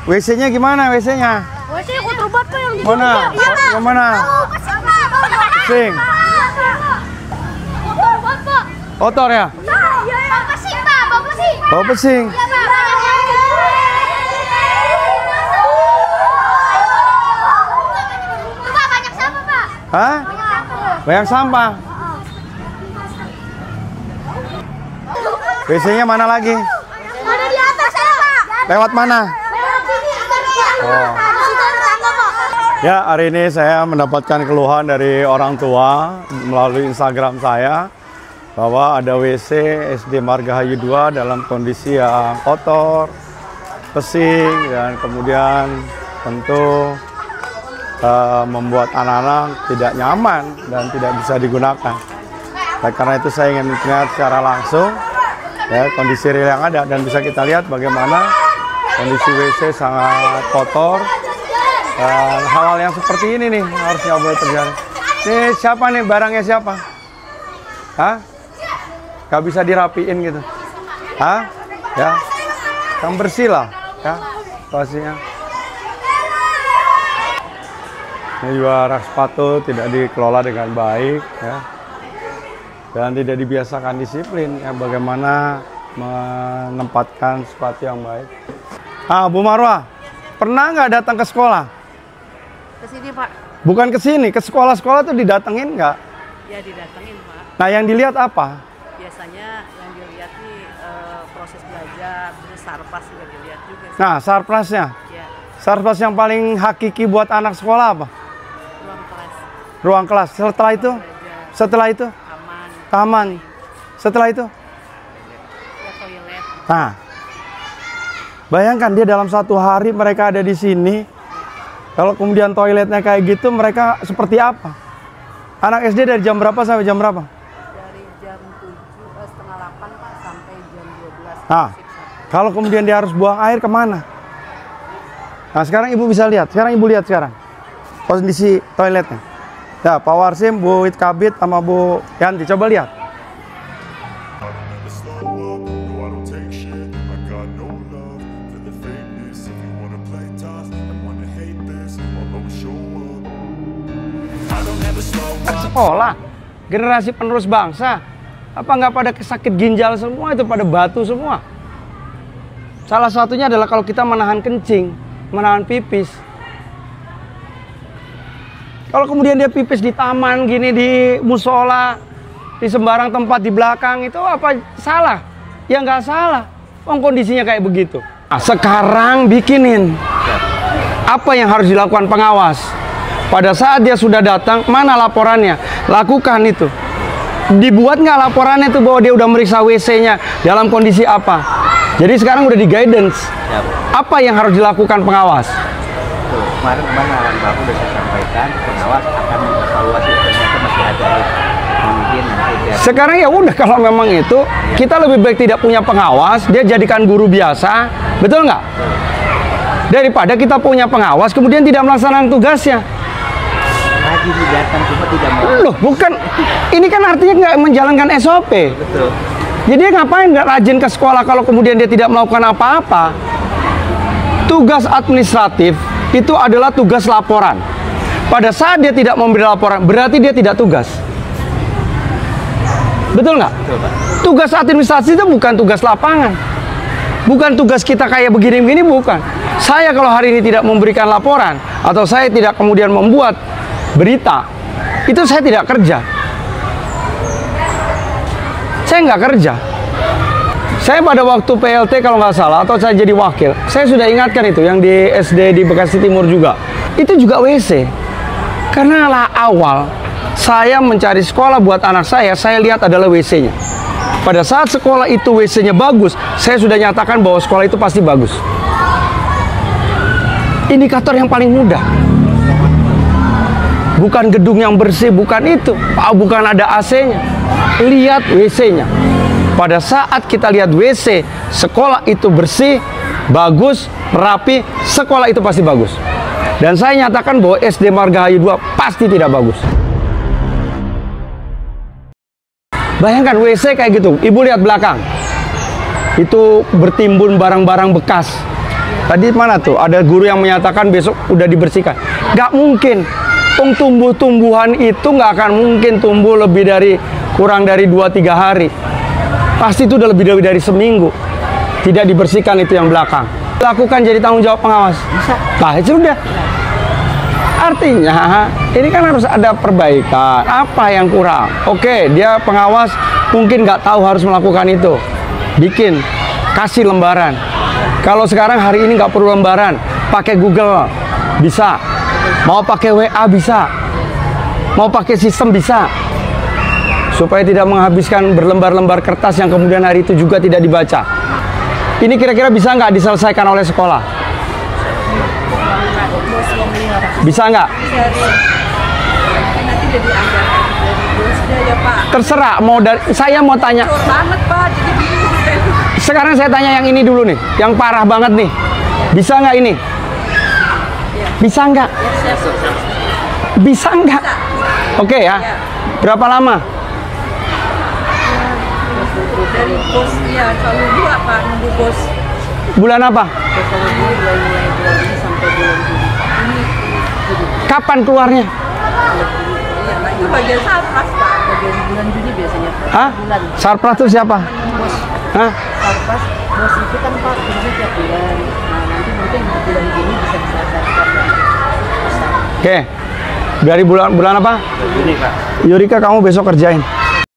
WC-nya gimana WC-nya? WC kotor banget Pak yang di Mana? Yang mana? Pesing. Kotor banget Pak. Kotor ya? Bau pesing Pak, bau pesing. Bau pesing. Iya Pak. Pak banyak sampah Pak. Hah? Banyak sampah. WC-nya mana lagi? Ada di atas ya Pak. Lewat mana? Lewat sini. Oh. Di situ ada tangga Pak. Ya, hari ini saya mendapatkan keluhan dari orang tua melalui Instagram saya bahwa ada WC SD Margahayu 2 dalam kondisi yang kotor, pesing, dan kemudian tentu membuat anak-anak tidak nyaman dan tidak bisa digunakan. Karena itu saya ingin melihat secara langsung ya, kondisi real yang ada, dan bisa kita lihat bagaimana kondisi WC sangat kotor. Dan hal-hal yang seperti ini nih harus nggak boleh terjadi. Ini siapa nih, barangnya siapa? Hah? Gak bisa dirapiin gitu? Hah? Ya, yang bersih lah ya situasinya. Ini juga rak sepatu tidak dikelola dengan baik ya, dan tidak dibiasakan disiplin ya, bagaimana menempatkan sepatu yang baik. Ah, Bu Marwah, pernah nggak datang ke sekolah? Ke sini Pak. Bukan ke sini, ke sekolah-sekolah tuh didatengin nggak? Ya didatengin Pak. Nah, yang dilihat apa? Biasanya yang dilihat nih proses belajar, terus sarpas juga dilihat juga. Nah, sarplasnya. Ya, Sarplas yang paling hakiki buat anak sekolah apa? ruang kelas, Ruang kelas. Setelah itu? belajar, Setelah itu? aman, Taman. Setelah itu? ya toilet. Nah, bayangkan dia dalam satu hari mereka ada di sini. Kalau kemudian toiletnya kayak gitu, mereka seperti apa? Anak SD dari jam berapa sampai jam berapa? Dari jam 7, setengah 8 Pak sampai jam 12. Nah, kalau kemudian dia harus buang air kemana? Nah, sekarang Ibu bisa lihat. Sekarang Ibu lihat sekarang kondisi toiletnya. Ya, Pak Warsim, Bu Kabit, sama Bu Yanti, coba lihat. Sekolah, generasi penerus bangsa, apa nggak pada sakit ginjal semua, itu pada batu semua. Salah satunya adalah kalau kita menahan kencing, menahan pipis. Kalau kemudian dia pipis di taman gini, di musola, di sembarang tempat di belakang, itu apa salah? Ya nggak salah, kondisinya kayak begitu. Nah, sekarang bikinin apa yang harus dilakukan pengawas. Pada saat dia sudah datang, mana laporannya? Lakukan itu. Dibuat nggak laporannya itu bahwa dia udah meriksa WC-nya dalam kondisi apa? Jadi sekarang udah di guidance. Apa yang harus dilakukan pengawas? Kemarin Bapak sudah saya sampaikan, pengawas akan mengevaluasi, ternyata masih ada mungkin nanti. Sekarang ya udah, kalau memang itu kita lebih baik tidak punya pengawas, dia jadikan guru biasa, betul nggak? Daripada kita punya pengawas kemudian tidak melaksanakan tugasnya. Lagi datang cuma tidak mau. Loh, bukan. Ini kan artinya nggak menjalankan SOP. Betul. Jadi ngapain nggak rajin ke sekolah kalau kemudian dia tidak melakukan apa-apa? Tugas administratif itu adalah tugas laporan. Pada saat dia tidak memberi laporan, berarti dia tidak tugas. Betul nggak? Betul, Pak. Tugas administrasi itu bukan tugas lapangan. Bukan tugas kita kayak begini-begini, bukan. Saya kalau hari ini tidak memberikan laporan, atau saya tidak kemudian membuat berita, itu saya tidak kerja. Saya nggak kerja. Saya pada waktu PLT kalau nggak salah, atau saya jadi wakil, saya sudah ingatkan itu, yang di SD di Bekasi Timur juga. Itu juga WC. Karena lah awal saya mencari sekolah buat anak saya lihat adalah WC-nya. Pada saat sekolah itu WC-nya bagus, saya sudah nyatakan bahwa sekolah itu pasti bagus. Indikator yang paling mudah. Bukan gedung yang bersih, bukan itu. Bukan ada AC-nya. Lihat WC-nya. Pada saat kita lihat WC, sekolah itu bersih, bagus, rapi, sekolah itu pasti bagus. Dan saya nyatakan bahwa SD Margahayu 2 pasti tidak bagus. Bayangkan WC kayak gitu. Ibu lihat belakang. Itu bertimbun barang-barang bekas. Tadi mana tuh? Ada guru yang menyatakan besok udah dibersihkan. Nggak mungkin. Tumbuh-tumbuhan itu nggak akan mungkin tumbuh lebih dari kurang dari 2-3 hari. Pasti itu udah lebih dari seminggu. Tidak dibersihkan itu yang belakang. Lakukan jadi tanggung jawab pengawas. Nah, itu sudah. Artinya ini kan harus ada perbaikan. Apa yang kurang? Oke, dia pengawas mungkin nggak tahu harus melakukan itu. Bikin, kasih lembaran. Kalau sekarang hari ini nggak perlu lembaran, pakai Google bisa. Mau pakai WA bisa. Mau pakai sistem bisa. Supaya tidak menghabiskan berlembar-lembar kertas yang kemudian hari itu juga tidak dibaca. Ini kira-kira bisa nggak diselesaikan oleh sekolah? Bisa nggak? Nanti jadi anggaran dari bosnya ya Pak. Terserah. Saya mau tanya. Cor banget Pak, jadi bingung. Sekarang saya tanya yang ini dulu nih, yang parah banget nih. Bisa nggak ini? Bisa nggak? Bisa nggak? Oke ya. Berapa lama? Dari bos ya selalu dua Pak, nunggu bos. Bulan apa? Kalau dulu mulai bulan ini sampai bulan Juli. Kapan keluarnya? Iya Pak, itu bagian sarpas Pak, bagian bulan Juni biasanya Pak. Hah? Bulan. Sarpras itu siapa? Bos. Hah? Sarpas, bos itu kan Pak, kerja tiap bulan. Nah nanti mungkin di bulan Juni bisa diselesaikan. Oke. Dari bulan apa? Ini Pak. Yurika, kamu besok kerjain.